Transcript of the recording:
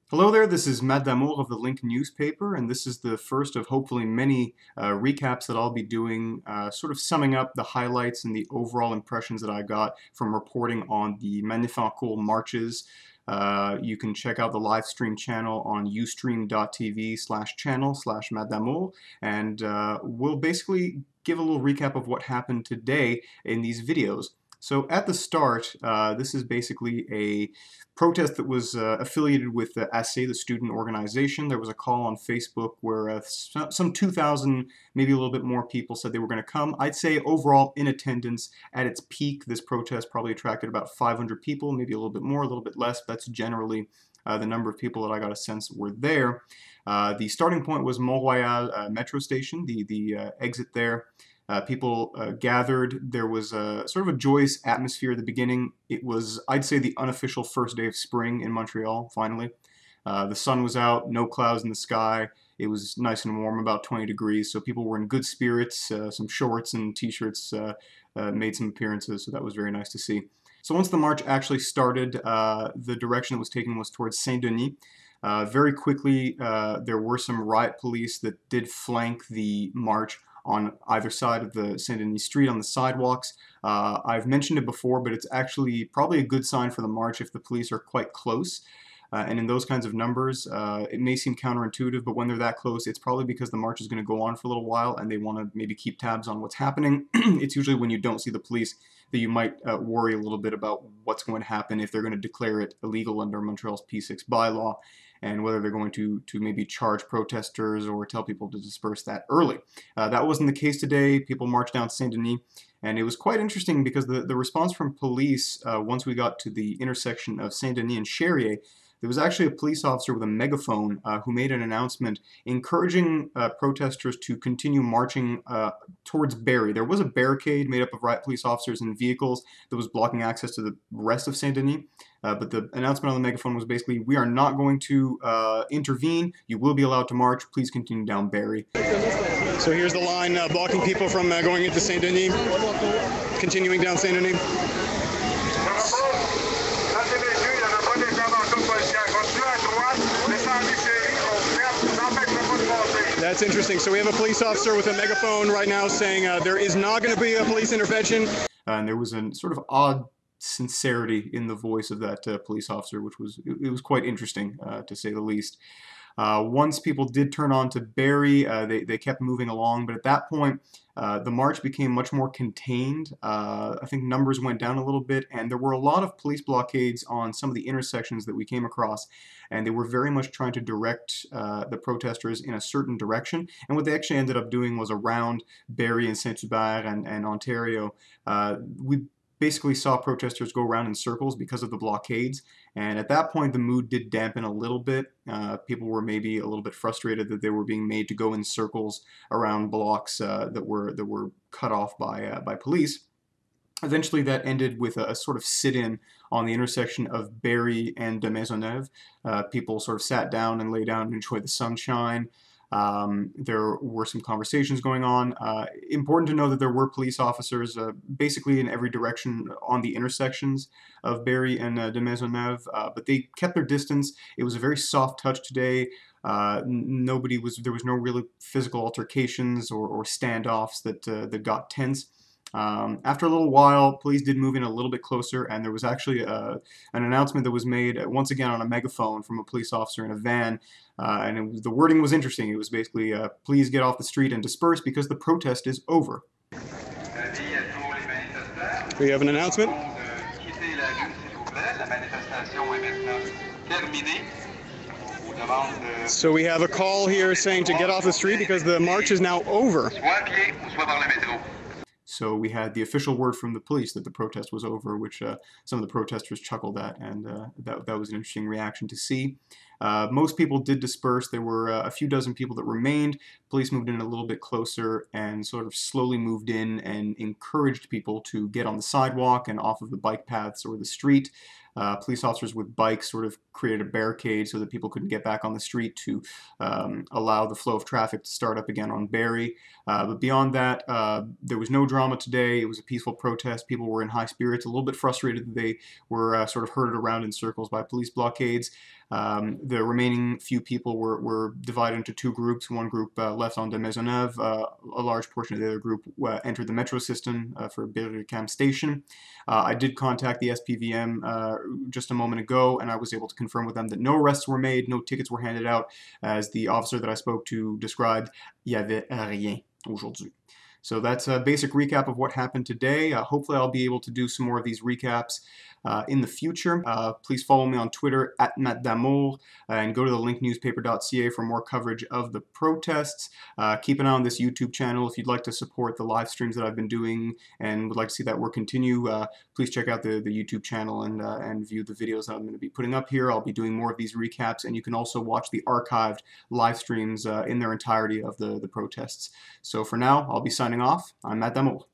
Hello there, this is Matt Damour of the Link newspaper, and this is the first of hopefully many recaps that I'll be doing, sort of summing up the highlights and the overall impressions that I got from reporting on the MANIFENCOURS marches. You can check out the live stream channel on ustream.tv/channel/Matt Damour, and we'll basically give a little recap of what happened today in these videos. So at the start, this is basically a protest that was affiliated with the AC, the student organization. There was a call on Facebook where some 2,000, maybe a little bit more people said they were going to come. I'd say overall in attendance at its peak, this protest probably attracted about 500 people, maybe a little bit more, a little bit less. That's generally the number of people that I got a sense were there. The starting point was Montreal metro station, the exit there. People gathered. There was a sort of a joyous atmosphere at the beginning. It was, I'd say, the unofficial first day of spring in Montreal, finally. The sun was out, no clouds in the sky. It was nice and warm, about 20 degrees, so people were in good spirits. Some shorts and t-shirts made some appearances, so that was very nice to see. So once the march actually started, the direction it was taken was towards Saint-Denis. Very quickly, there were some riot police that did flank the march on either side of the Saint-Denis street on the sidewalks. I've mentioned it before, but it's actually probably a good sign for the march if the police are quite close. And in those kinds of numbers, it may seem counterintuitive, but when they're that close, it's probably because the march is going to go on for a little while and they want to maybe keep tabs on what's happening. It's usually when you don't see the police that you might worry a little bit about what's going to happen if they're going to declare it illegal under Montreal's P6 bylaw, and whether they're going to maybe charge protesters or tell people to disperse that early. That wasn't the case today. People marched down Saint-Denis, and it was quite interesting because the response from police, once we got to the intersection of Saint-Denis and Cherrier, there was actually a police officer with a megaphone who made an announcement encouraging protesters to continue marching towards Barrie. There was a barricade made up of riot police officers and vehicles that was blocking access to the rest of Saint-Denis. But the announcement on the megaphone was basically, we are not going to intervene. You will be allowed to march. Please continue down Barrie. So here's the line blocking people from going into Saint-Denis, continuing down Saint-Denis. That's interesting. So we have a police officer with a megaphone right now saying there is not going to be a police intervention. And there was a sort of odd sincerity in the voice of that police officer, which was quite interesting to say the least. Once people did turn on to Barrie, they kept moving along, but at that point, the march became much more contained. I think numbers went down a little bit, and there were a lot of police blockades on some of the intersections that we came across, and they were very much trying to direct the protesters in a certain direction. And what they actually ended up doing was around Barrie and Saint-Hubert and Ontario. We basically saw protesters go around in circles because of the blockades, and at that point the mood did dampen a little bit. People were maybe a little bit frustrated that they were being made to go in circles around blocks that were cut off by police. Eventually that ended with a sort of sit-in on the intersection of Barrie and de Maisonneuve. People sort of sat down and lay down and enjoyed the sunshine. There were some conversations going on. Important to know that there were police officers basically in every direction on the intersections of Barrie and de Maisonneuve, but they kept their distance. It was a very soft touch today. There was no really physical altercations or standoffs that got tense. After a little while, police did move in a little bit closer, and there was actually an announcement that was made once again on a megaphone from a police officer in a van, and the wording was interesting. It was basically, please get off the street and disperse because the protest is over. We have an announcement. So we have a call here saying to get off the street because the march is now over. So we had the official word from the police that the protest was over, which some of the protesters chuckled at, and that was an interesting reaction to see. Most people did disperse. There were a few dozen people that remained. Police moved in a little bit closer and sort of slowly moved in and encouraged people to get on the sidewalk and off of the bike paths or the street. Police officers with bikes sort of created a barricade so that people couldn't get back on the street to allow the flow of traffic to start up again on Barrie. But beyond that, there was no drama today. It was a peaceful protest. People were in high spirits, a little bit frustrated that they were sort of herded around in circles by police blockades. The remaining few people were divided into two groups. One group left on de Maisonneuve. A large portion of the other group entered the metro system for Berry-UQAM station. I did contact the SPVM just a moment ago, and I was able to confirm with them that no arrests were made, no tickets were handed out, as the officer that I spoke to described, il y avait rien aujourd'hui. So that's a basic recap of what happened today. Hopefully I'll be able to do some more of these recaps in the future. Please follow me on Twitter at Matt Damour, and go to thelinknewspaper.ca for more coverage of the protests. Keep an eye on this YouTube channel if you'd like to support the live streams that I've been doing and would like to see that work continue. Please check out the YouTube channel and view the videos that I'm going to be putting up here. I'll be doing more of these recaps, and you can also watch the archived live streams in their entirety of the protests. So for now, I'll be signing off. I'm Matt Damour.